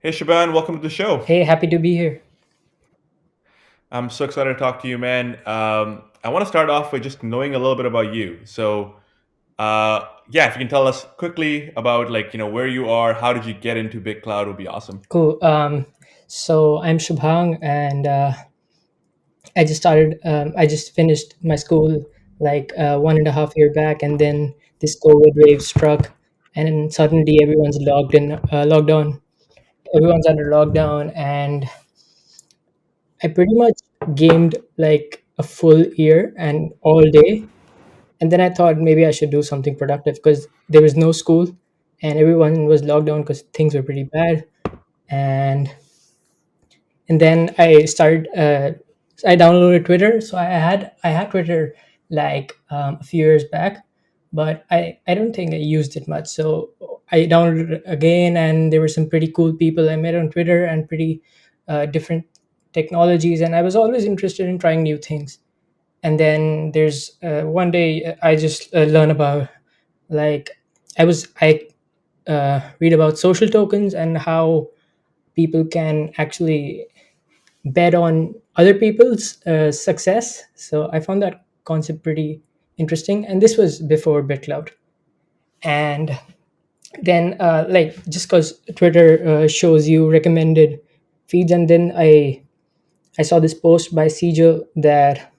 Hey Shubhang, welcome to the show. Hey, happy to be here. I'm so excited to talk to you, man. I want to start off with just knowing a little bit about you. Yeah, if you can tell us quickly about where you are, how did you get into BitClout would be awesome. Cool. So I'm Shubhang, and I just finished my school like 1.5 year back, and then this COVID wave struck, and then suddenly everyone's locked on. Everyone's under lockdown, and I pretty much gamed like a full year and all day. And then I thought maybe I should do something productive because there was no school, and everyone was locked down because things were pretty bad. And then I downloaded Twitter. So I had Twitter like a few years back, but I don't think I used it much. So I downloaded it again, and there were some pretty cool people I met on Twitter and pretty different technologies, and I was always interested in trying new things. And then there's one day I just learn about like I read about social tokens and how people can actually bet on other people's success. So I found that concept pretty interesting. And this was before BitClout. And then, just because Twitter shows you recommended feeds, and then I saw this post by Sijo that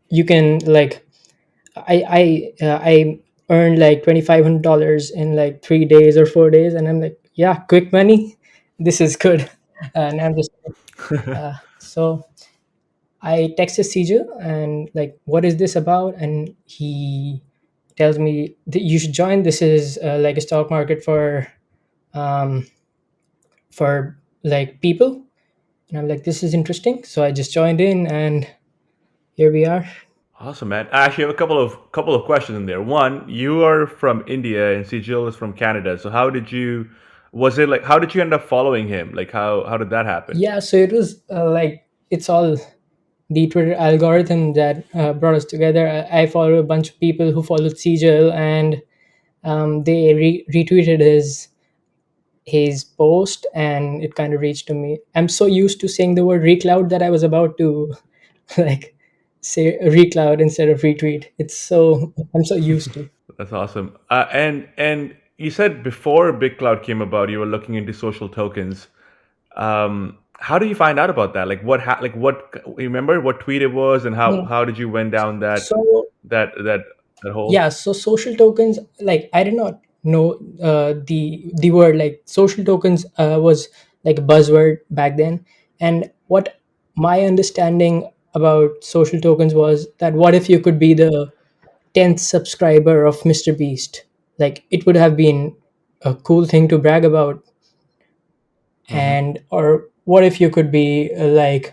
you can I earned like $2,500 in like 3 days or 4 days, and I'm like, yeah, quick money. This is good. And I'm just so I texted Siju and like, what is this about? And he tells me that you should join. This is like a stock market um, for like people. And I'm like, this is interesting. So I just joined in, and here we are. Awesome, man. I actually have a couple of questions in there. One, you are from India and Sijil is from Canada. So was it like how did you end up following him? Like how did that happen? Yeah. So it was like it's all the Twitter algorithm that brought us together. I follow a bunch of people who followed Sijil, and they retweeted his post, and it kind of reached to me. I'm so used to saying the word recloud that I was about to like say recloud instead of retweet. I'm so used to. That's awesome. And you said before Big Cloud came about, you were looking into social tokens. How do you find out about that? You remember what tweet it was, and Yeah. how did you went down So that that that hole? yeah, so social tokens, like I did not know the word like social tokens was like a buzzword back then. And what my understanding about social tokens was that what if you could be the 10th subscriber of Mr. Beast? Like it would have been a cool thing to brag about. Hmm. And or what if you could be like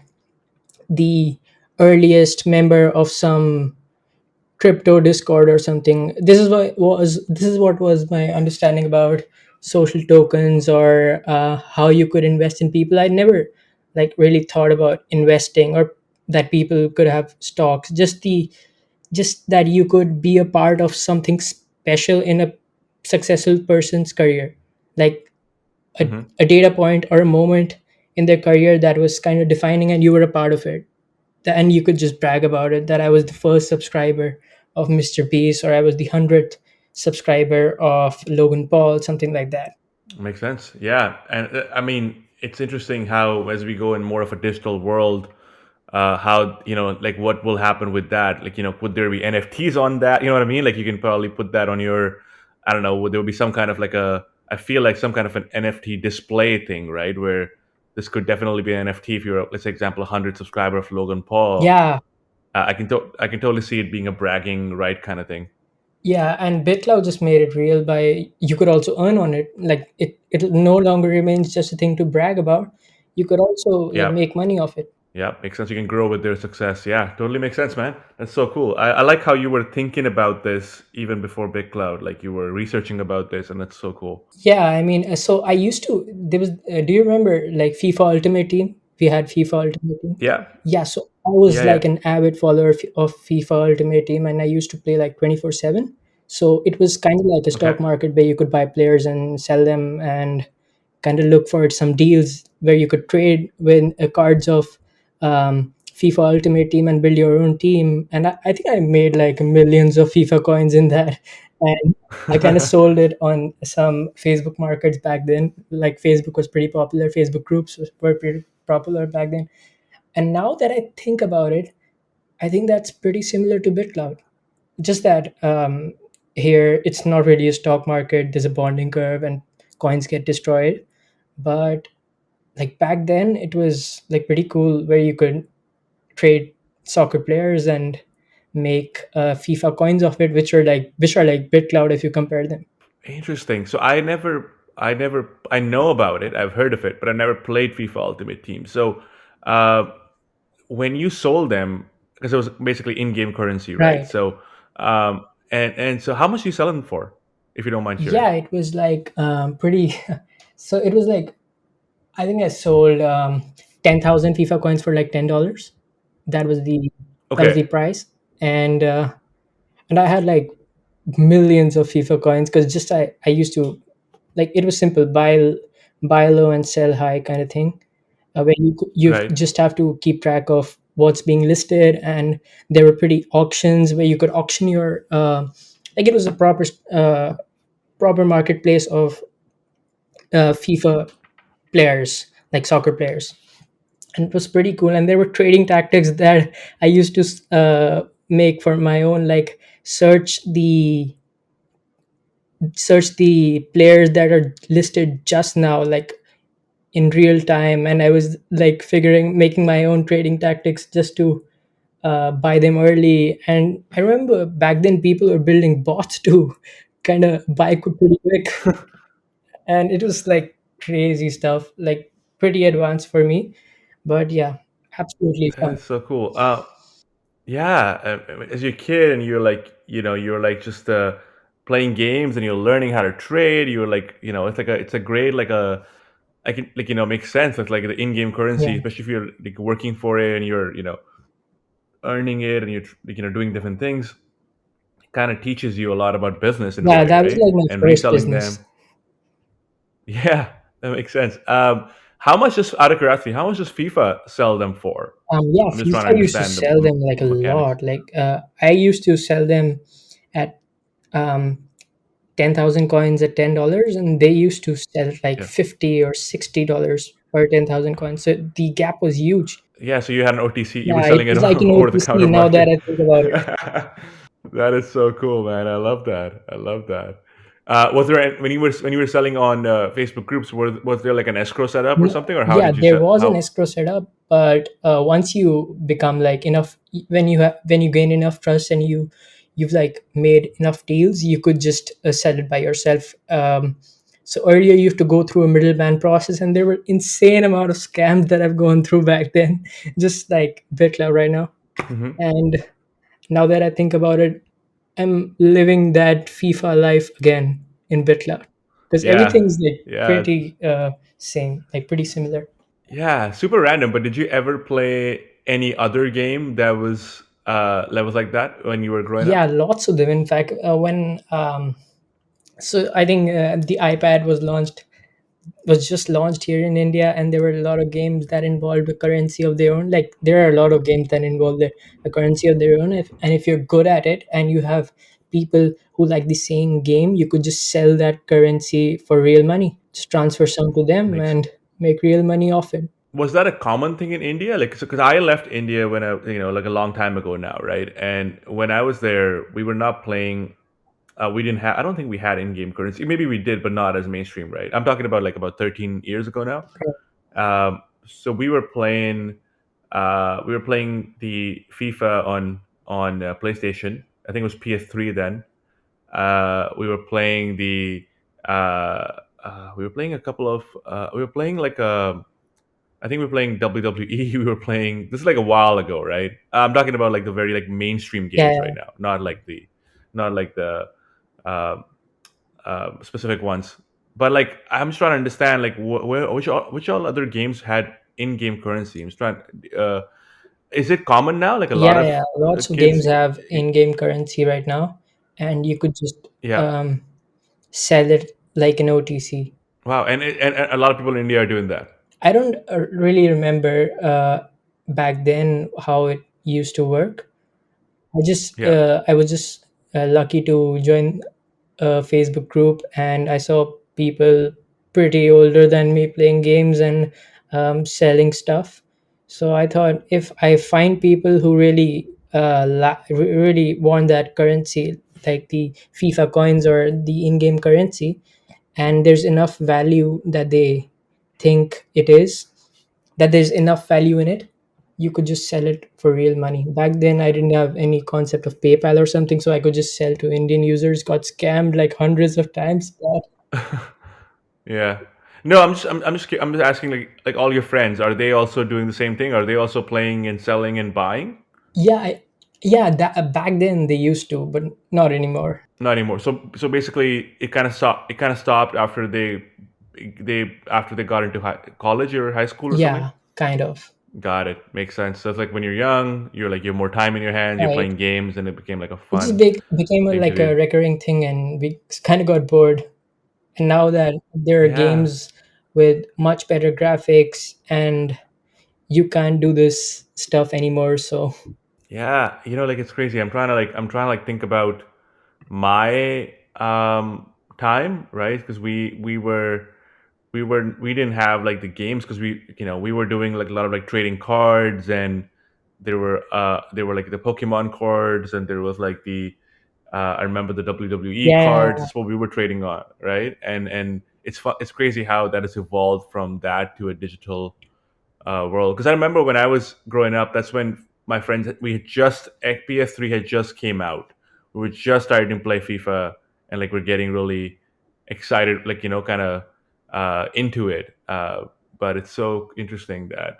the earliest member of some crypto discord or something. This is what was my understanding about social tokens, or how you could invest in people. I never like really thought about investing, or that people could have stocks. Just that you could be a part of something special in a successful person's career, like Hmm. a data point or a moment in their career that was kind of defining, and you were a part of it. And you could just brag about it, that I was the first subscriber of Mr. Beast, or I was the 100th subscriber of Logan Paul, something like that. Makes sense. Yeah, and I mean, it's interesting how as we go in more of a digital world, how like what will happen with that? Like would there be NFTs on that? You know what I mean? Like you can probably put that on your, I don't know. Would there be some kind of like a? I feel like some kind of an NFT display thing, right? Where this could definitely be an NFT if you're, let's say, example, 100 subscriber of Logan Paul. Yeah, I can totally see it being a bragging right kind of thing. yeah, and BitClout just made it real by you could also earn on it. Like it no longer remains just a thing to brag about. You could also like Yeah. make money off it. Yeah, makes sense. You can grow with their success. Yeah, totally makes sense, man. That's so cool. I like how you were thinking about this even before Big Cloud. Like you were researching about this, and that's so cool. Yeah, I mean, so I used to. There was. Do you remember like FIFA Ultimate Team? We had FIFA Ultimate Team. Yeah, Yeah, so I was yeah, yeah. like an avid follower of FIFA Ultimate Team, and I used to play like 24/7. So it was kind of like a Okay. stock market where you could buy players and sell them, and kind of look for some deals where you could trade with cards of FIFA Ultimate Team and build your own team. And I think I made like millions of FIFA coins in that. And I kind of sold it on some Facebook markets back then. Like Facebook was pretty popular. Facebook groups were pretty popular back then. And now that I think about it, I think that's pretty similar to BitClout. Just that here it's not really a stock market. There's a bonding curve and coins get destroyed. But like back then, it was like pretty cool where you could trade soccer players and make FIFA coins of it, which are like BitClout if you compare them. Interesting. So I know about it. I've heard of it, but I never played FIFA Ultimate Team. So uh, when you sold them, because it was basically in-game currency, right? Right. So and so how much do you sell them for, if you don't mind sharing? Yeah, it was like pretty. So it was like I think I sold 10,000 FIFA coins for like $10. That was the that was Okay, the price, and and I had like millions of FIFA coins because just I used to like it was simple buy low and sell high kind of thing. Where you right. just have to keep track of what's being listed, and there were pretty auctions where you could auction your like it was a proper marketplace of FIFA players, like soccer players, and it was pretty cool. And there were trading tactics that I used to make for my own, like search the players that are listed just now, like in real time, and I was like figuring making my own trading tactics just to buy them early. And I remember back then people were building bots to kind of buy pretty quick, and it was like crazy stuff, like pretty advanced for me. But yeah, absolutely That fun. is so cool. Yeah, as you're a kid and you're like just playing games and you're learning how to trade. You're like, it's a great like a I can like makes sense. It's like the in-game Yeah, currency, especially if you're like working for it and you're earning it and you're like, doing different things. Kind of teaches you a lot about business in a yeah, way, that was right? like my And first reselling business. them. Yeah, that makes sense. How much just out of curiosity? How much does FIFA sell them for? Yeah, I'm just trying to FIFA used to understand the sell them like a mechanics. lot. Like I used to sell them at um 10,000 coins at $10, and they used to sell like Yeah. 50 or $60 per 10,000 coins. So the gap was huge. Yeah, so you had an OTC. You were Yeah, it selling it was like an over the counter OTC now that market. I think about it. That is so cool, man. I love that. I love that. Was there when you were selling on Facebook groups? Was there like an escrow setup or something, or how Yeah, did you there set? was an How? escrow setup, but once you become like enough, when you gain enough trust and you've like made enough deals, you could just sell it by yourself. So earlier you have to go through a middleman process, and there were insane amount of scams that I've gone through back then, just like BitClout right now. Hmm. And now that I think about it, I'm living that FIFA life again in BitClout because Yeah, everything's like yeah, pretty same, like pretty similar. yeah. Super random. But did you ever play any other game that was like that when you were growing Yeah, up? lots of them. In fact, when so I think the iPad was just launched here in India, and there were a lot of games that involved a currency of their own. Like there are a lot of games that involve a currency of their own. If you're good at it and you have people who like the same game, you could just sell that currency for real money. Just transfer some to them Makes and make real money off it. Was that a common thing in India? Like, because I left India when like a long time ago now, right? And when I was there, we were not playing. We didn't have. I don't think we had in-game currency. Maybe we did, but not as mainstream, right? I'm talking about like about 13 years ago now. So we were playing. We were playing the FIFA on PlayStation. I think it was PS3 then. We were playing the. We were playing a couple of. We were playing like a. I think we were playing WWE. We were playing. This is like a while ago, right? I'm talking about like the very like mainstream Yeah, games right now, not like the uh, specific ones. But like, I'm just trying to understand like which all other games had in-game currency. I'm just trying. Is it common now? Like a lot yeah, of yeah. Lots of kids. games have in-game currency right now, and you could just Yeah. um, sell it like an OTC. Wow, and a lot of people in India are doing that. I don't really remember back then how it used to work. Yeah. I was just lucky to join a Facebook group, and I saw people pretty older than me playing games and selling stuff. So I thought, if I find people who really really want that currency, like the FIFA coins or the in-game currency, and there's enough value that they think it is, that there's enough value in it, you could just sell it for real money. Back then I didn't have any concept of PayPal or something, so I could just sell to Indian users. Got scammed like hundreds of times, but Yeah. No, I'm just asking, like all your friends, are they also doing the same thing? Are they also playing and selling and buying? yeah, yeah, that back then they used to, but not anymore. Not anymore. So basically, it kind of stopped. It kind of stopped after they got into college or high school or something. Yeah, kind of. Got it. Makes sense. So it's like when you're young, you have more time in your hands. You're Right. playing games, and it became like a It just fun became thing to like do. a recurring thing, and we kind of got bored. And now that there are Yeah, games with much better graphics, and you can't do this stuff anymore, so yeah. Like it's crazy. I'm trying to think about my time, right? Because we didn't have like the games, because we were doing like a lot of like trading cards, and there were like the Pokemon cards, and there was like the I remember the WWE yeah, cards. That's what we were trading on, right? And it's crazy how that has evolved from that to a digital world. Because I remember when I was growing up, that's when my friends, we had just PS3 had just came out. We were just starting to play FIFA, and like we're getting really excited, like kind of into it. But it's so interesting that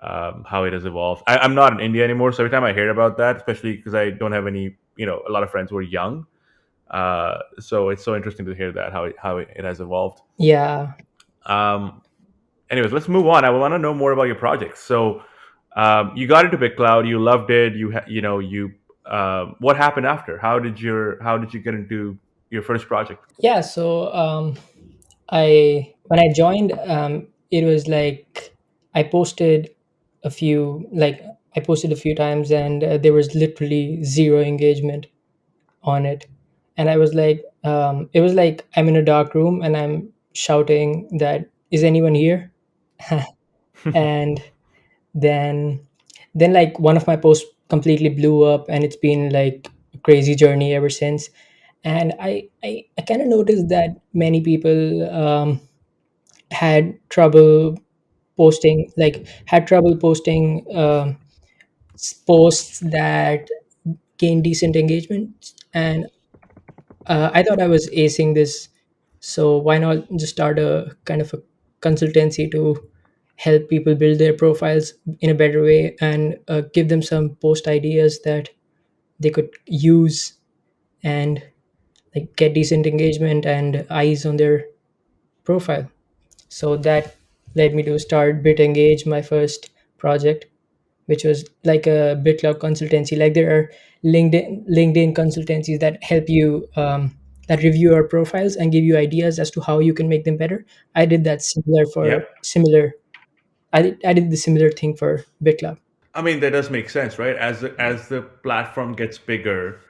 how it has evolved. I'm not in India anymore, so every time I hear about that, especially because I don't have any, a lot of friends who are young. So it's so interesting to hear that how it has evolved. yeah. Um, Anyways, let's move on. I want to know more about your projects. So, you got into BitClout, you loved it. You what happened after? How did you get into your first project? Yeah, so I when I joined, it was like I posted I posted a few times, and there was literally zero engagement on it. And I was like, it was like I'm in a dark room and I'm shouting that, is anyone here? And then like one of my posts completely blew up, and it's been like a crazy journey ever since. And I kind of noticed that many people had trouble had trouble posting posts that gain decent engagement. And I thought I was acing this, so why not just start a kind of a consultancy to help people build their profiles in a better way, and give them some post ideas that they could use, and like get decent engagement and eyes on their profile. So that led me to start BitEngage, my first project, which was like a BitClout consultancy. Like there are LinkedIn consultancies that help you, that review your profiles and give you ideas as to how you can make them better. I did that Yeah, similar. I did the similar thing for BitClout. I mean that does make sense, right? As the platform gets bigger,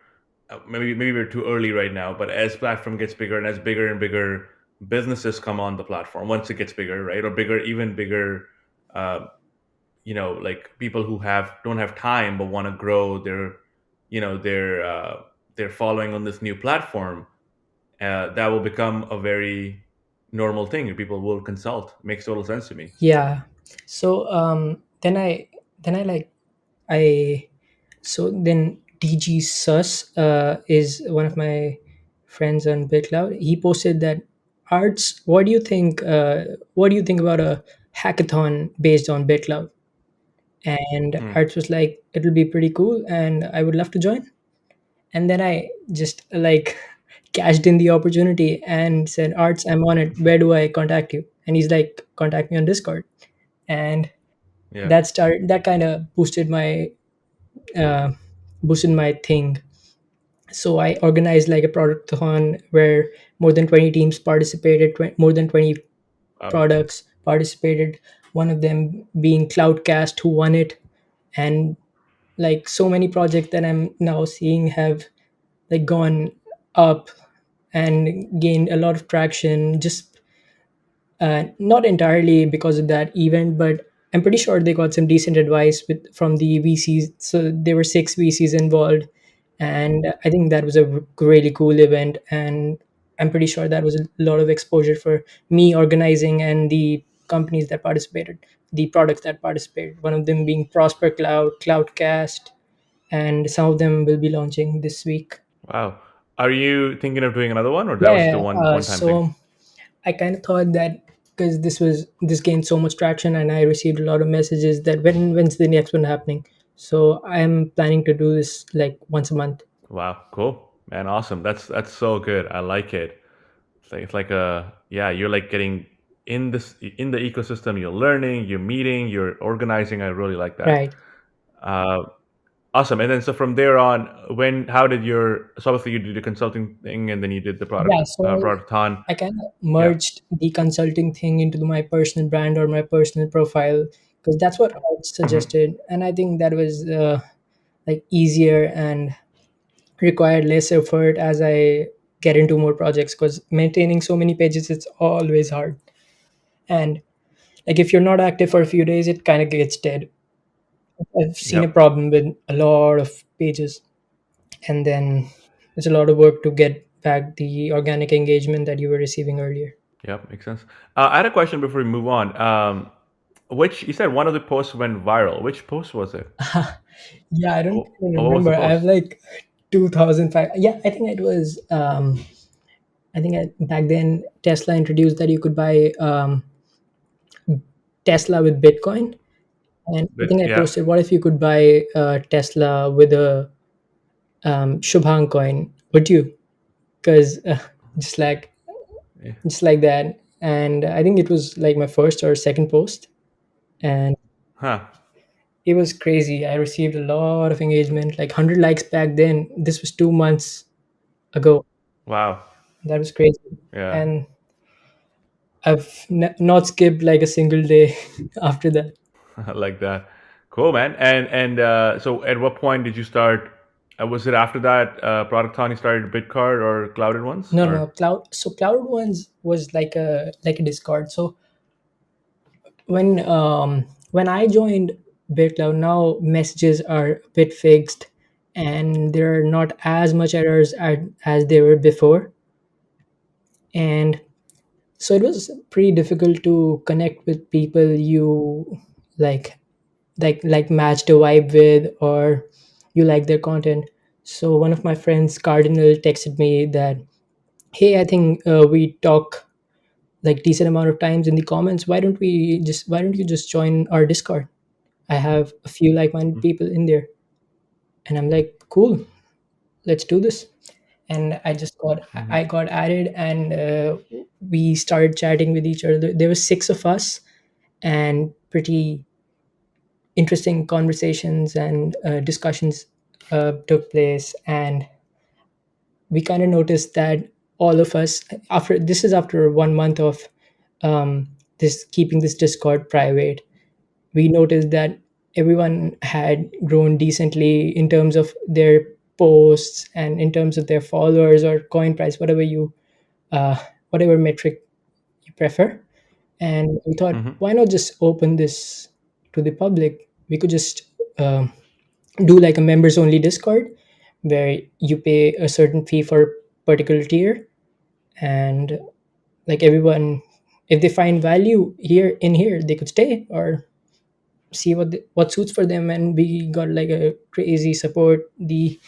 maybe we're too early right now, but as platform gets bigger, and as bigger and bigger businesses come on the platform, once it gets bigger, right, or bigger, even bigger, uh, like people who have don't have time but want to grow their following on this new platform, that will become a very normal thing. People will consult. Makes total sense to me. Yeah. So then I like I so then DG Sus is one of my friends on BitCloud. He posted that, Arts, what do you think about a hackathon based on BitCloud? And Hmm. Arts was like, it'll be pretty cool and I would love to join. And then I just like cashed in the opportunity and said, Arts, I'm on it. Where do I contact you? And he's like, contact me on Discord. And Yeah. that kind of uh, boosted my thing. So I organized like a productathon where more than 20 teams participated, more than 20 Wow. products participated, one of them being Cloudcast, who won it. And like so many projects that I'm now seeing have like gone up and gained a lot of traction, just not entirely because of that event, but I'm pretty sure they got some decent advice from the VCs. So there were six VCs involved, and I think that was a really cool event. And I'm pretty sure that was a lot of exposure for me organizing and the companies that participated, the products that participated. One of them being Prosper Cloud, Cloudcast, and some of them will be launching this week. Wow. Are you thinking of doing another one, or that was the Yeah, one time thing? so I kind of thought that because this gained so much traction and I received a lot of messages that when's the next one happening. So I'm planning to do this like once a month. Wow, cool, man, awesome. That's so good. I like it. It's like a yeah, you're like getting in the ecosystem. You're learning, you're meeting, you're organizing. I really like that. Right. Uh, awesome. And then so from there on, when how did your so obviously you did the consulting thing, and then you did the Yeah. So productathon. I kind of Yeah. merged the consulting thing into my personal brand or my personal profile because that's what Art Hmm. suggested, and I think that was like easier and required less effort as I get into more projects because maintaining so many pages it's always hard. And like if you're not active for a few days, it kind of gets dead. I've seen a Yep. problem with a lot of pages, and then it's a lot of work to get back the organic engagement that you were receiving earlier. Yep. Makes sense. I had a question before we move on. Which you said one of the posts went viral. Which post was it? Yeah, I don't Oh, even oh, what was the remember. I have post? like 2005. Yeah, I think it was. I think back then Tesla introduced that you could buy Tesla with Bitcoin, and I But think I yeah. posted, "What if you could buy Tesla with a Shubhang coin? Would you?" Because just like Yeah. just like that. And I think it was like my first or second post, and Huh. it was crazy. I received a lot of engagement, like 100 likes back then. This was 2 months ago. Wow. That was crazy. Yeah. And I've not skipped like a single day after that. I like that. Cool, man. And so, at what point did you start? Was it after that product you started BitCard or Clouded Ones? No, no, Or Cloud. So CloutedOnes was like a Discord. So when I joined BitClout, now messages are a bit fixed, and there are not as much errors as there were before. And so it was pretty difficult to connect with people you like like matched a vibe with, or you like their content. So one of my friends, Cardinal, texted me that, hey, I think we talk like decent amount of times in the comments. Why don't you just join our Discord? I have a few like-minded people in there. And I'm like, cool, let's do this. And I got added, and we started chatting with each other. There were six of us, and pretty interesting conversations and discussions took place. And we kind of noticed that all of us, after 1 month of this keeping this Discord private, we noticed that everyone had grown decently in terms of their posts and in terms of their followers or coin price, uh, whatever metric you prefer. And we thought, mm-hmm. why not just open this to the public? We could just do like a members only Discord where you pay a certain fee for a particular tier, and like everyone, if they find value here, they could stay or see what suits for them. And we got like a crazy support. The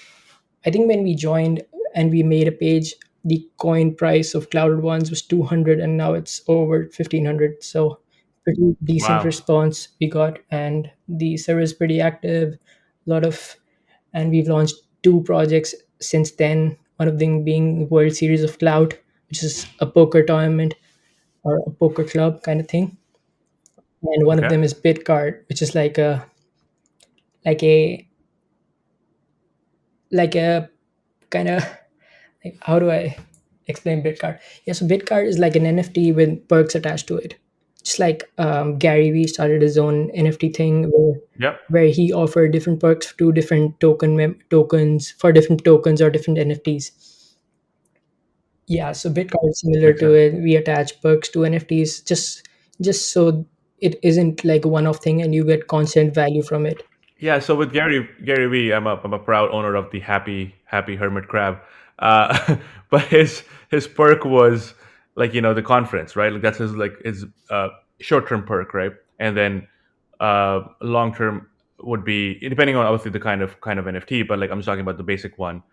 I think when we joined and we made a page, the coin price of Clouded Ones was 200, and now it's over 1500. So pretty decent Wow. response we got, and the server is pretty active. A lot of, and we've launched two projects since then. One of them being World Series of Clout, which is a poker tournament or a poker club kind of thing, and one of Okay. them is BitCard, which is like a like a kind of like, how do I explain BitCard? Yeah, so BitCard is like an NFT with perks attached to it. Just like Gary Vee started his own NFT thing Yep. where he offered different perks to different tokens for different tokens or different NFTs. Yeah, so BitCard is similar Makes to sense. it. We attach perks to NFTs just so it isn't like a one-off thing and you get constant value from it. Yeah, so with Gary Vee, I'm a proud owner of the Happy Hermit Crab, but his perk was like the conference, right? Like that's his short term perk, right? And then long term would be depending on obviously the kind of NFT, but like I'm just talking about the basic one.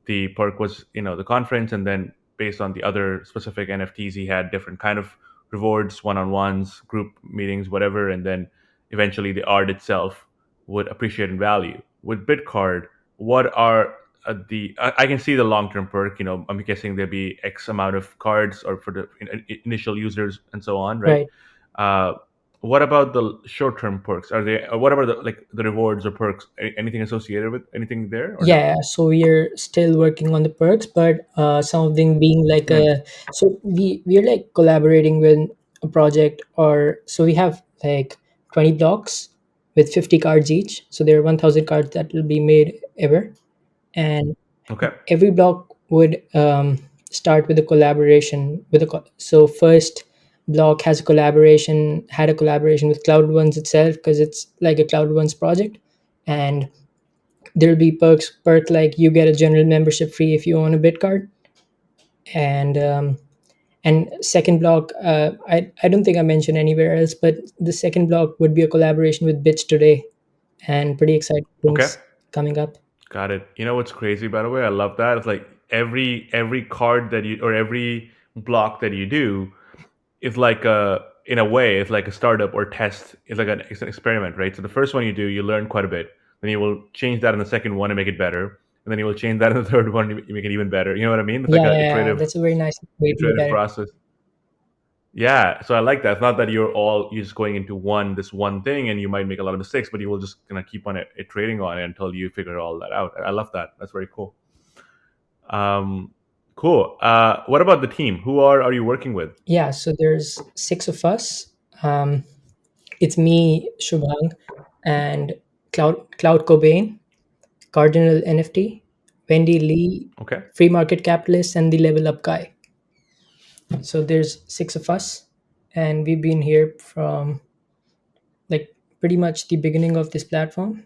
The perk was the conference, and then based on the other specific NFTs, he had different kind of rewards, one on ones, group meetings, whatever, and then eventually the art itself would appreciate in value. With BitCard, what are I can see the long term perk. I'm guessing there'd be X amount of cards or for the initial users and so on, right? Right. Uh, what about the short term perks? Are they? Or what about the rewards or perks? Anything associated with anything there or no? Yeah, so we're still working on the perks, but some of them being like Hmm. so we're like collaborating with a project, or so we have like 20 blocks with 50 cards each. So there are 1,000 cards that will be made ever, and Okay. every block would start with a collaboration with so first block had a collaboration with CloutedOnes itself because it's like a CloutedOnes project, and there'll be perk like you get a general membership free if you own a BitCard, and second block, I don't think I mentioned anywhere else, but the second block would be a collaboration with BitsToday, and pretty exciting Okay. things coming up. Got it. You know what's crazy, by the way? I love that. It's like every card that you or every block that you do is like a in a way it's like a startup or test. It's an experiment, right? So the first one you do, you learn quite a bit. Then you will change that in the second one and make it better, and then you will change that in the third one and you make it even better. You know what I mean? It's like Yeah, a yeah, yeah, that's a very nice way to look iterative at it. process. Yeah, so I like that. It's not that you're just going into this one thing and you might make a lot of mistakes, but you will just gonna keep on iterating on it until you figure all that out. I love that. That's very cool. Um, cool. What about the team? Who are you working with? Yeah, so there's six of us. um, it's me, Shubhang, and Cloud Cobain, Cardinal NFT, Wendy Lee, Okay. Free Market Capitalist, and the Level Up Guy. So there's six of us, and we've been here from like pretty much the beginning of this platform,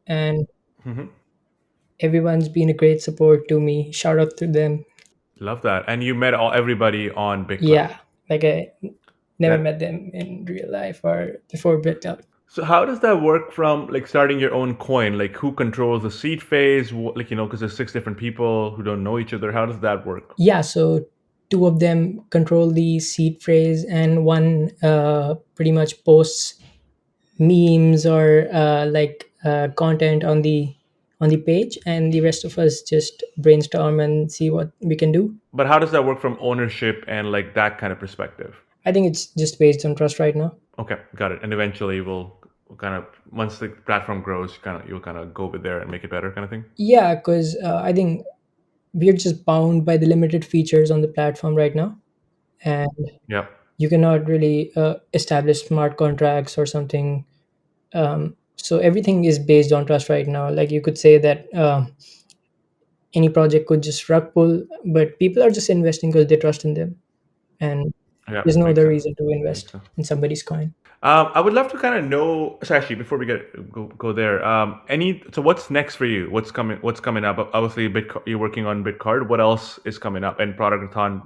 and Hmm. everyone's been a great support to me. Shout out to them. Love that. And you met everybody on BitClout. Yeah, like I never That met them in real life or before BitClout. so how does that work from like starting your own coin? Like who controls the seed phase? Like because there's six different people who don't know each other. How does that work? Yeah, so two of them control the seed phrase, and one pretty much posts memes or content on the page, and the rest of us just brainstorm and see what we can do. But how does that work from ownership and like that kind of perspective? I think it's just based on trust right now. Okay, got it. And eventually we'll kind of once the platform grows, you'll kind of go over there and make it better, kind of thing. Yeah, because I think we're just bound by the limited features on the platform right now, and Yeah. you cannot really establish smart contracts or something. So everything is based on trust right now. Like you could say that any project could just rug pull, but people are just investing because they trust in them, and Yeah, there's no makes other sense. reason to Makes invest sense. in somebody's coin. I would love to kind of know. So actually, before we go there, so what's next for you? What's coming up? Obviously, you're working on BitCard. What else is coming up? And Productathon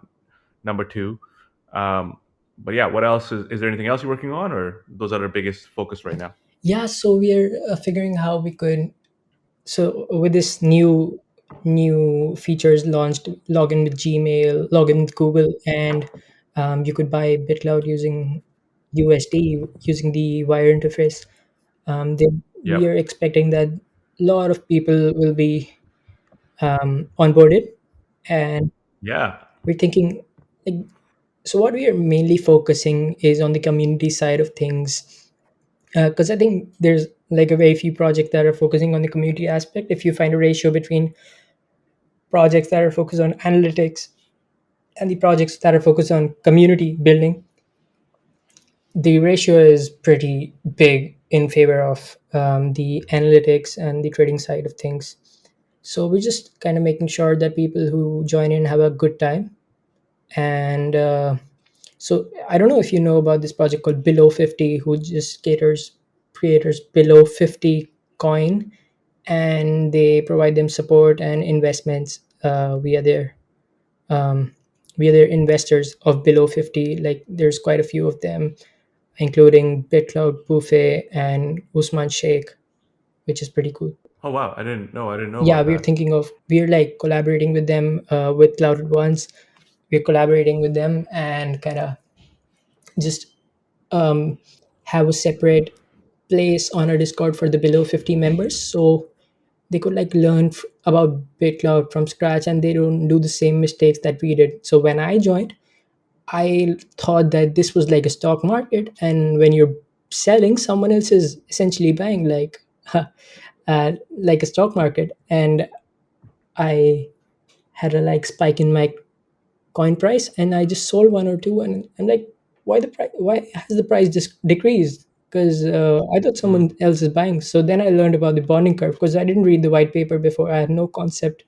number two. Um, but yeah, what else is there anything else you're working on, or those are the biggest focus right now? Yeah, so we're figuring how we could. So with this new features launched, login with Gmail, login with Google, and you could buy BitClout using USD using the wire interface. They, we Yep. are expecting that a lot of people will be onboarded, and Yeah. we're thinking like, so what we are mainly focusing is on the community side of things, because I think there's like a very few projects that are focusing on the community aspect. If you find a ratio between projects that are focused on analytics and the projects that are focused on community building, the ratio is pretty big in favor of the analytics and the trading side of things. So we're just kind of making sure that people who join in have a good time. And so I don't know if you know about this project called Below50, who just caters creators below 50 coin, and they provide them support and investments um, via their investors of Below50. Like there's quite a few of them, including BitClout, Buffet, and Usman Sheikh, which is pretty cool. Oh wow, I didn't know Yeah, about we're that. thinking of we're like collaborating with them with CloutedOnes. We're collaborating with them and kind of just um, have a separate place on our Discord for the below 50 members, so they could like learn about BitClout from scratch and they don't do the same mistakes that we did. So when I joined, I thought that this was like a stock market, and when you're selling, someone else is essentially buying, like a stock market. And I had a like spike in my coin price, and I just sold one or two, and I'm like, why the price? Why has the price just decreased? Because I thought Mm. someone else is buying. So then I learned about the bonding curve because I didn't read the white paper before. I had no concept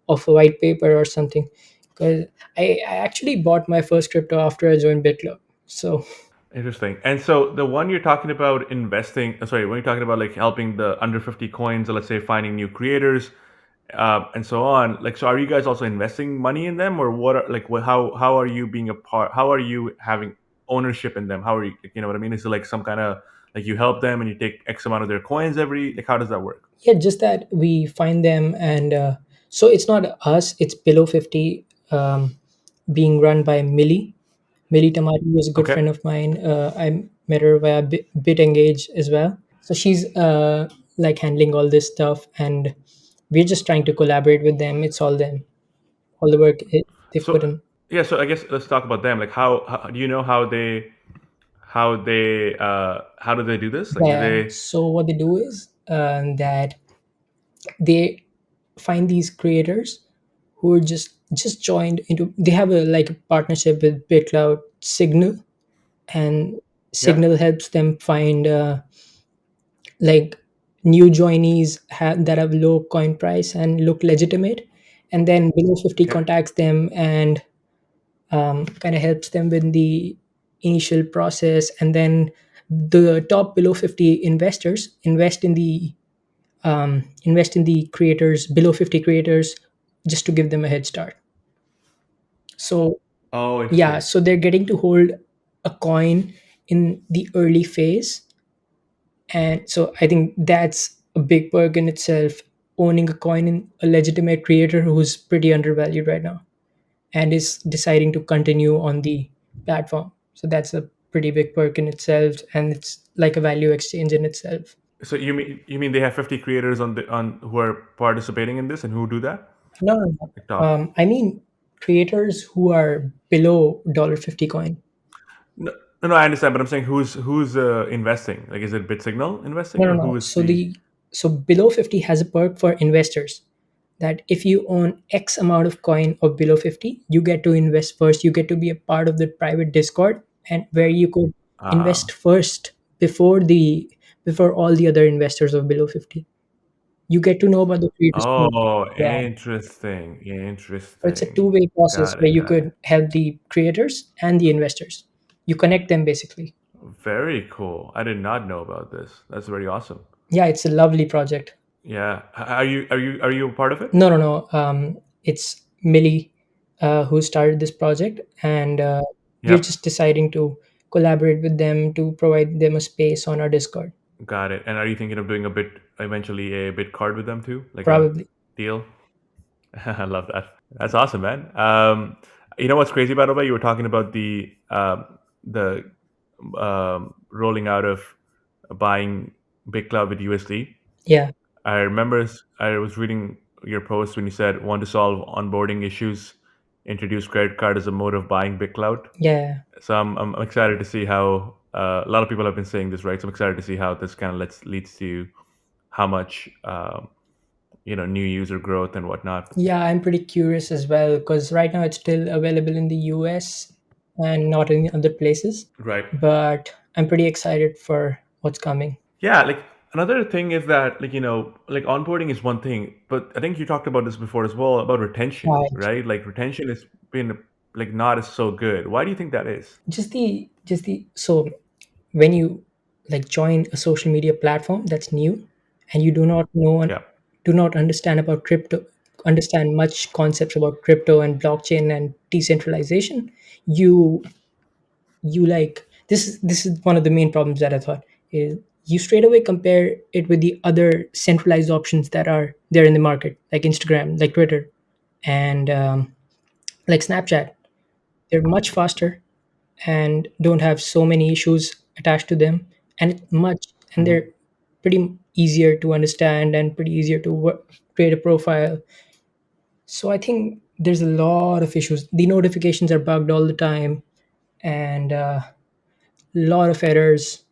of a white paper or something. Because I actually bought my first crypto after I joined BitClout. So Interesting. And so the one you're talking about investing, sorry, when you're talking about like helping the under 50 coins, or let's say finding new creators, and so on, like, so are you guys also investing money in them, or what? Are, like, what? How are you being a part? How are you having ownership in them? How are you? You know what I mean? Is it like some kind of like you help them and you take X amount of their coins every? Like, how does that work? yeah, just that we find them, and so it's not us, it's below 50, being run by Millie Tamati, was a good Okay. friend of mine. I met her via BitEngage as well. So she's like handling all this stuff, and we're just trying to collaborate with them. It's all them, all the work they've put So in. yeah, so I guess let's talk about them. Like, how do you know how do they do this? Like, do Yeah. they? So what they do is that they find these creators who are just joined into. They have a like a partnership with BitClout Signal, and Yeah. Signal helps them find like new joinees that have low coin price and look legitimate, and then below 50 Yeah. contacts them and kind of helps them with the initial process, and then the top below 50 investors invest in the creators below 50 creators just to give them a head start. So Oh, yeah, interesting. so they're getting to hold a coin in the early phase, and so I think that's a big perk in itself, owning a coin in a legitimate creator who's pretty undervalued right now and is deciding to continue on the platform. So that's a pretty big perk in itself, and it's like a value exchange in itself. So you mean they have 50 creators on who are participating in this and who do that? No, no, no. Like top. I mean creators who are below $50 coin. No, no, no, I understand, but I'm saying who's investing? Like, is it BitSignal investing, No, no, or who no. is So the? below 50 has a perk for investors that if you own X amount of coin of below 50, you get to invest first. You get to be a part of the private Discord, and where you could invest Ah. first before the before all the other investors of below 50. You get to know about the creators first. Oh, Yeah. interesting, So it's a interesting. two-way process Got where it, you got it. could help the creators and the investors. You connect them basically. Very cool. I did not know about this. That's very awesome. Yeah, it's a lovely project. Yeah. Are you a part of it? No, no, no. It's Millie who started this project, and we're Yep. just deciding to collaborate with them to provide them a space on our Discord. Got it. And are you thinking of doing eventually a bit card with them too, like a Probably. deal? I love that. That's awesome, man. You know what's crazy, by the way? You were talking about the rolling out of buying BitClout with USD. Yeah, I remember I was reading your post when you said want to solve onboarding issues, introduce credit card as a mode of buying BitClout. yeah, So I'm excited to see how a lot of people have been saying this, right? So I'm excited to see how this kind of leads to how much new user growth and whatnot. Yeah, I'm pretty curious as well because right now it's still available in the US and not in other places. Right. But I'm pretty excited for what's coming. Yeah, like another thing is that like onboarding is one thing, but I think you talked about this before as well about retention, Right. right? Like retention has been like not as so good. Why do you think that is? Just the so when you like join a social media platform that's new and you do not know and Yeah. do not understand about crypto, understand much concepts about crypto and blockchain and decentralization, you you like this is one of the main problems that I thought is you straight away compare it with the other centralized options that are there in the market, like Instagram, like Twitter, and like Snapchat. They're much faster and don't have so many issues attached to them, and Hmm. they're pretty easier to understand and pretty easier to create a profile. So I think there's a lot of issues. The notifications are bugged all the time, and lot of errors,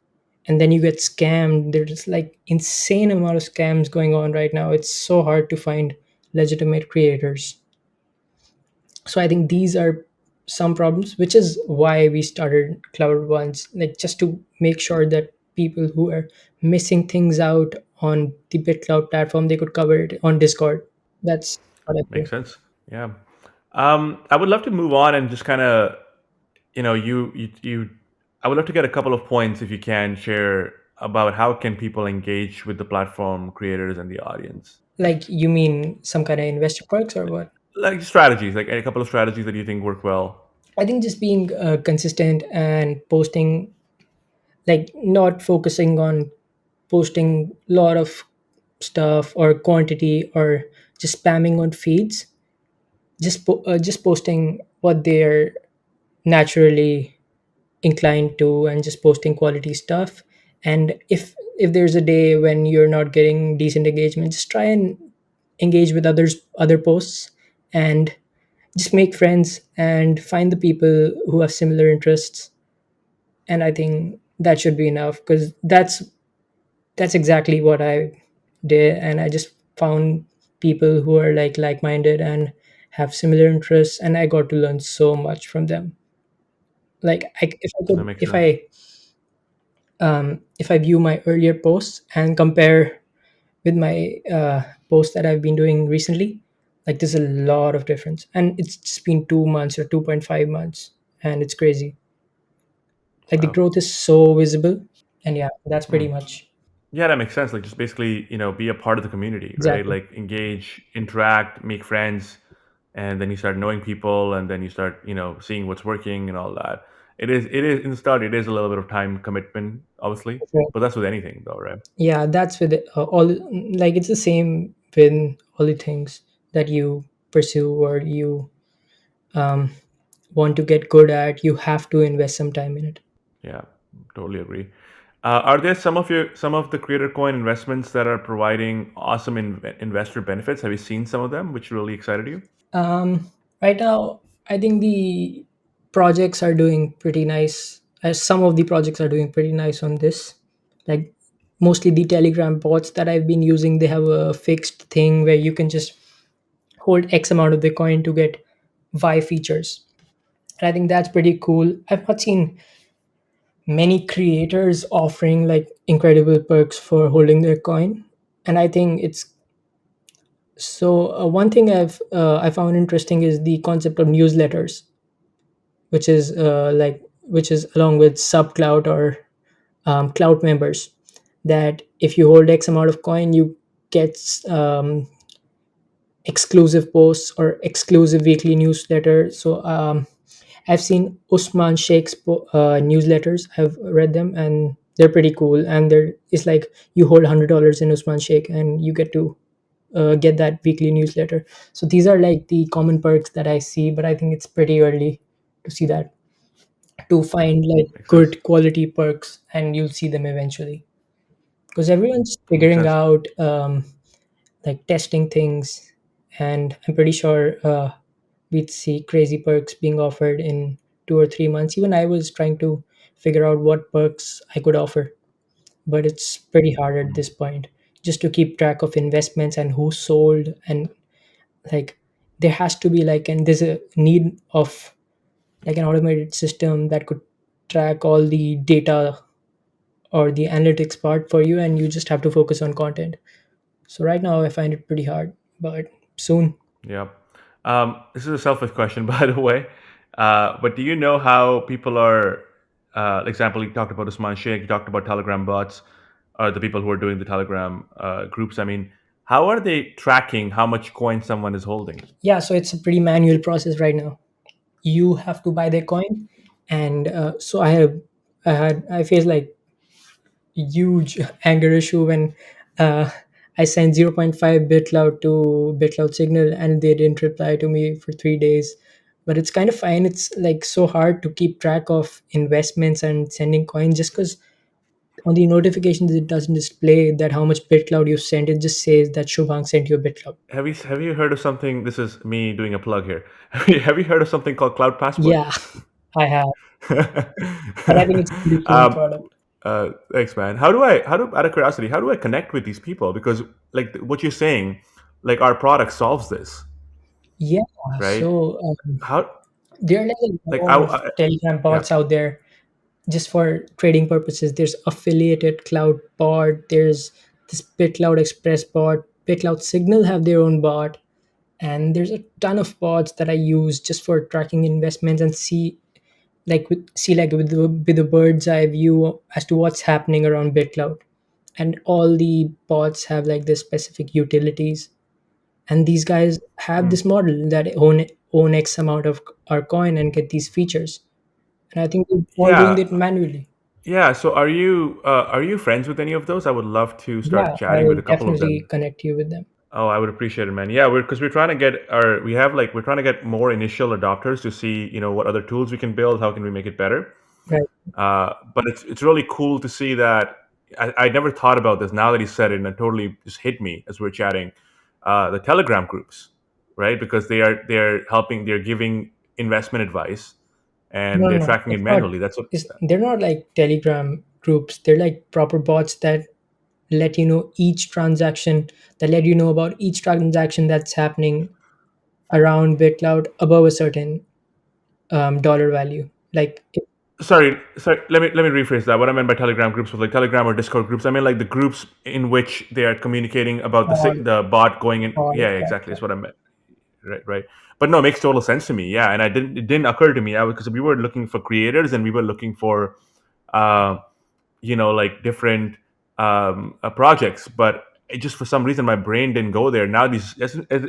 and then you get scammed. There's like insane amount of scams going on right now. It's so hard to find legitimate creators. So I think these are some problems, which is why we started CloutedOnes, like just to make sure that people who are missing things out on the BitClout platform, they could cover it on Discord. That's what I feel. Makes sense. Yeah. I would love to move on and just kind of, I would love to get a couple of points if you can share about how can people engage with the platform creators and the audience. Like, you mean some kind of investor perks or what? Like strategies, like a couple of strategies that you think work well. I think just being consistent and posting, like not focusing on posting a lot of stuff or quantity or just spamming on feeds, just posting what they're naturally inclined to and just posting quality stuff. And if there's a day when you're not getting decent engagement, just try and engage with other posts, and just make friends and find the people who have similar interests. And I think that should be enough, because that's exactly what I did, and I just found people who are like-minded and have similar interests, and I got to learn so much from them. Like, if I That could, makes sense. if I view my earlier posts and compare with my posts that I've been doing recently, like there's a lot of difference, and it's just been 2 months or 2.5 months, and it's crazy. Like the Wow. growth is so visible, and yeah, that's Hmm. pretty much Yeah, that makes sense. Like just basically, be a part of the community, right? exactly. Like engage, interact, make friends, and then you start knowing people, and then you start, seeing what's working and all that. It is in the start. It is a little bit of time commitment, obviously, but that's with anything, though, right? Yeah, that's with all, like it's the same with all the things that you pursue or you um, want to get good at. You have to invest some time in it. Yeah, totally agree. Are there some of the Creator Coin investments that are providing awesome investor benefits? Have you seen some of them, which really excited you? Right now, I think the projects are doing pretty nice. As some of the projects are doing pretty nice on this, like mostly the Telegram bots that I've been using, they have a fixed thing where you can just hold X amount of the coin to get Y features. And I think that's pretty cool. I've not seen many creators offering like incredible perks for holding their coin, and I think it's so. One thing I found interesting is the concept of newsletters, which is along with subcloud or cloud members. That if you hold X amount of coin, you get exclusive posts or exclusive weekly newsletter. So I've seen Usman Sheikh's newsletters. I've read them and they're pretty cool. And there it's like you hold $100 in Usman Sheikh and you get to get that weekly newsletter. So these are like the common perks that I see, but I think it's pretty early to see that, to find like Makes sense. good quality perks, and you'll see them eventually because everyone's Makes figuring sense. out like testing things, and I'm pretty sure we'd see crazy perks being offered in 2 or 3 months. Even I was trying to figure out what perks I could offer, but it's pretty hard at Mhm. this point. just to keep track of investments and who sold. And like there has to be like, and there's a need of like an automated system that could track all the data or the analytics part for you, and you just have to focus on content. So right now I find it pretty hard, but soon. Yeah. This is a selfish question, by the way. But do you know how people are? Example, you talked about Usman Sheikh. You talked about Telegram bots, or the people who are doing the Telegram groups. I mean, how are they tracking how much coin someone is holding? Yeah, so it's a pretty manual process right now. You have to buy their coin, and so I faced like huge anger issue when uh, I sent zero point 0.5 BitClout to BitClout Signal, and they didn't reply to me for 3 days. But it's kind of fine. It's like so hard to keep track of investments and sending coins, just because on the notifications it doesn't display that how much BitClout you sent. It just says that Shubhang sent you a BitClout. Have you heard of something? This is me doing a plug here. Have you heard of something called Cloud Passport? Yeah, I have, and I think it's a pretty cool um, product. Thanks, man. How do out of curiosity, how do I connect with these people? Because like what you're saying, like our product solves this, Yeah, right? so How there are like a like lot of Telegram yeah. bots out there just for trading purposes. There's affiliated cloud bot, there's this BitCloud Express bot, BitCloud Signal have their own bot, and there's a ton of bots that I use just for tracking investments and see like with the bird's eye view as to what's happening around BitCloud. And all the bots have like this specific utilities, and these guys have Hmm. this model that own X amount of our coin and get these features. And I think we're all doing Yeah. it manually. Yeah. So are you friends with any of those? I would love to start Yeah, chatting with I'll a couple of definitely them. connect you with them. Oh, I would appreciate it, man. Yeah, we're trying to get our we have like we're trying to get more initial adopters to see what other tools we can build. How can we make it better? Right. But it's really cool to see that I never thought about this. Now that he said it, and it totally just hit me as we're chatting. The Telegram groups, right? Because they're helping, they're giving investment advice, and No, no, they're no. tracking it manually. That's what. They're not like Telegram groups. They're like proper bots that let you know each transaction, that let you know about each transaction that's happening around BitCloud above a certain dollar value. Like, Sorry. Let me rephrase that. What I meant by Telegram groups was like Telegram or Discord groups. I mean like the groups in which they are communicating about all, the bot going in. all, Yeah, exactly. That's what I meant. Right. But no, it makes total sense to me. Yeah, and it didn't occur to me. Because we were looking for creators and we were looking for uh, like different projects, but it just for some reason my brain didn't go there. Now these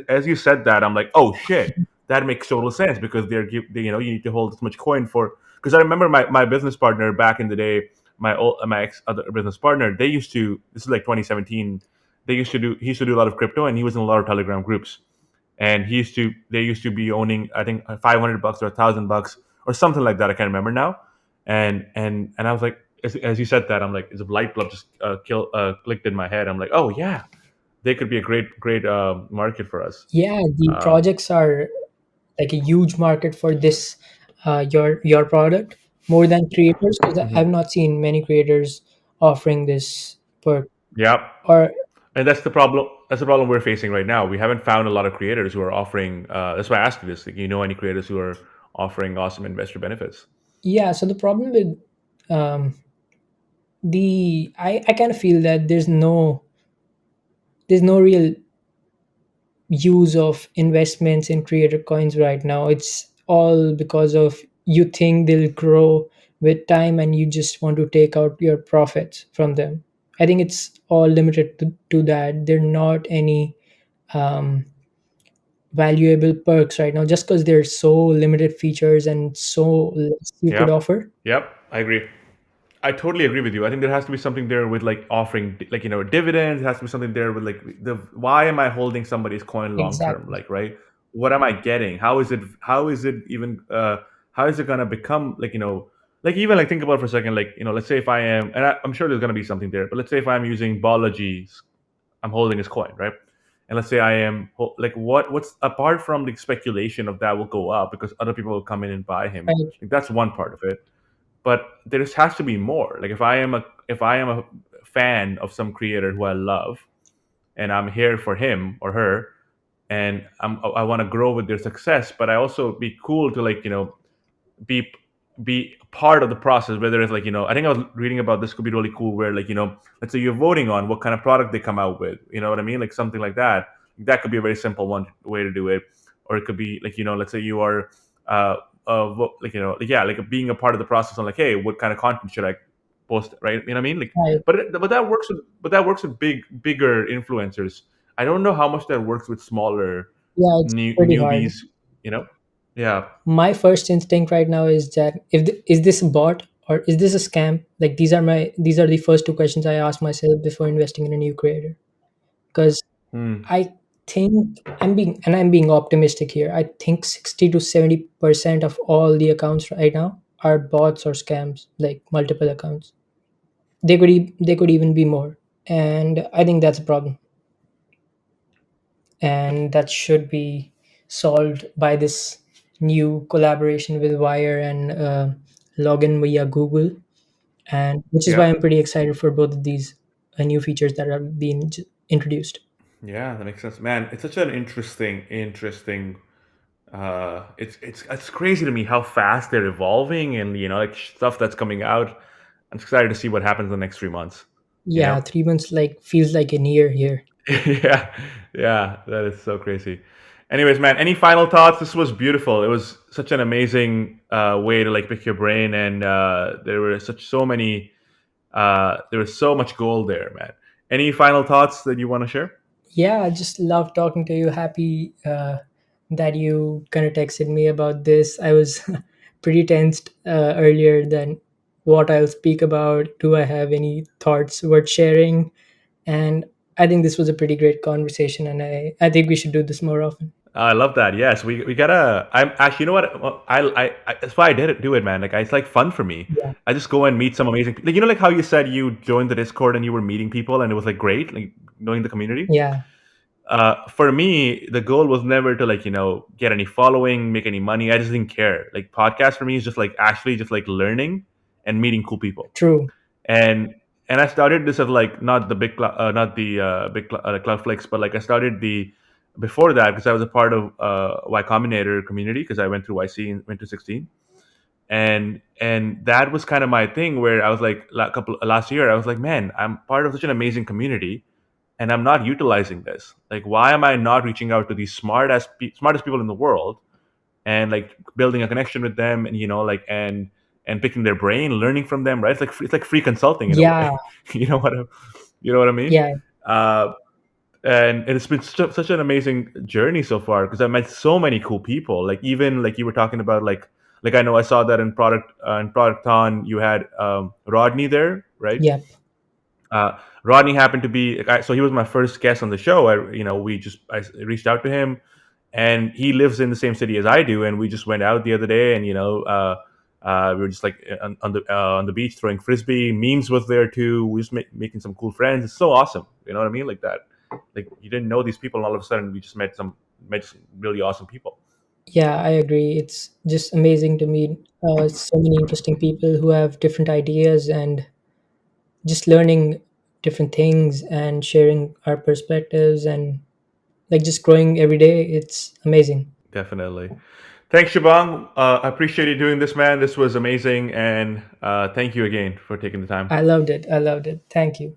as you said that, I'm like, oh shit, that makes total sense because you need to hold this much coin for. Because I remember my business partner back in the day, my ex other business partner, they used to, this is like 2017, he used to do a lot of crypto, and he was in a lot of Telegram groups, and they used to be owning, I think, $500 or $1,000 or something like that. I can't remember now. And I was like, as you said that, I'm like, it's a light bulb just clicked in my head. I'm like, oh yeah, they could be a great market for us. yeah, the um, projects are like a huge market for this your product, more than creators, because mhm. I've not seen many creators offering this per Yeah, or and that's the problem we're facing right now. We haven't found a lot of creators who are offering, that's why I asked you this, like, any creators who are offering awesome investor benefits? yeah. So the problem with the I kind of feel that there's no real use of investments in creator coins right now. It's all because of you think they'll grow with time and you just want to take out your profits from them. I think it's all limited to that. There are not any um, valuable perks right now just because there's so limited features and so less you could Yep, offer. yep, I agree. I totally agree with you. I think there has to be something there with like offering like dividends. There has to be something there with like the why am I holding somebody's coin long term? Exactly. Like, right? What am I getting? How is it even how is it gonna become like like even like think about it for a second, like let's say if I am, and I'm sure there's gonna be something there, but let's say if I'm using Balaji's, I'm holding his coin, right? And let's say I am like what's apart from the speculation of that will go up because other people will come in and buy him. Right. Like, that's one part of it, but there has to be more. Like if I am a fan of some creator who I love, and I'm here for him or her, and I want to grow with their success, but I also be cool to like be be part of the process. Whether it's like I think I was reading about this could be really cool, where like let's say you're voting on what kind of product they come out with. You know what I mean? Like something like that. That could be a very simple one way to do it, or it could be like let's say you are like yeah, like being a part of the process on like, hey, what kind of content should I post, right? You know what I mean? Like, Right. but that works with bigger influencers. I don't know how much that works with smaller Yeah, it's pretty hard. newbies. You know? Yeah. My first instinct right now is that is this a bot or is this a scam? Like these are the first two questions I ask myself before investing in a new creator. Because Hmm. I think I'm being optimistic here. I think 60 to 70% of all the accounts right now are bots or scams, like multiple accounts. They could even be more, and I think that's a problem, and that should be solved by this new collaboration with Wire and login via Google, and which is why Yeah. I'm pretty excited for both of these new features that are being introduced. Yeah, that makes sense, man. It's such an interesting. It's crazy to me how fast they're evolving, and like stuff that's coming out. I'm excited to see what happens in the next 3 months. You Yeah, know? 3 months like feels like a year here. Yeah, yeah, that is so crazy. Anyways, man, any final thoughts? This was beautiful. It was such an amazing way to like pick your brain, and there were so many. There was so much gold there, man. Any final thoughts that you want to share? Yeah, I just love talking to you. Happy that you kind of texted me about this. I was pretty tensed earlier than what I'll speak about. Do I have any thoughts worth sharing? And I think this was a pretty great conversation, and I think we should do this more often. I love that. Yes, we gotta. I'm actually, you know what? Well, that's why I did it. Do it, man. Like it's like fun for me. Yeah, I just go and meet some amazing. Like like how you said you joined the Discord and you were meeting people and it was like great, like knowing the community. yeah, For me, the goal was never to like get any following, make any money. I just didn't care. Like podcast for me is just like actually just like learning and meeting cool people. true. and and I started this as like not the not the Cloudflix, but like I started the before that because I was a part of Y Combinator community because I went through YC and went to 16, and that was kind of my thing where I was like last year I was like, man, I'm part of such an amazing community and I'm not utilizing this. Like, why am I not reaching out to these smartest people in the world and like building a connection with them and like and picking their brain, learning from them, right? It's like free consulting in a way. Yeah, you know what I, you know what I mean? yeah, uh and it's been such an amazing journey so far because I met so many cool people, like even like you were talking about like I know I saw that in Producton you had Rodney there, right? yeah, Rodney happened to be so he was my first guest on the show. I reached out to him, and he lives in the same city as I do, and we just went out the other day, and we were just like on the beach throwing frisbee. Memes was there too. We just making some cool friends. It's so awesome. You know what I mean? Like that. Like you didn't know these people, and all of a sudden we just met some really awesome people. yeah. I agree. It's just amazing to meet so many interesting people who have different ideas and just learning different things and sharing our perspectives and like just growing every day. It's amazing. Definitely. Thanks, Shubhang. I appreciate you doing this, man. This was amazing, and thank you again for taking the time. I loved it. I loved it. Thank you.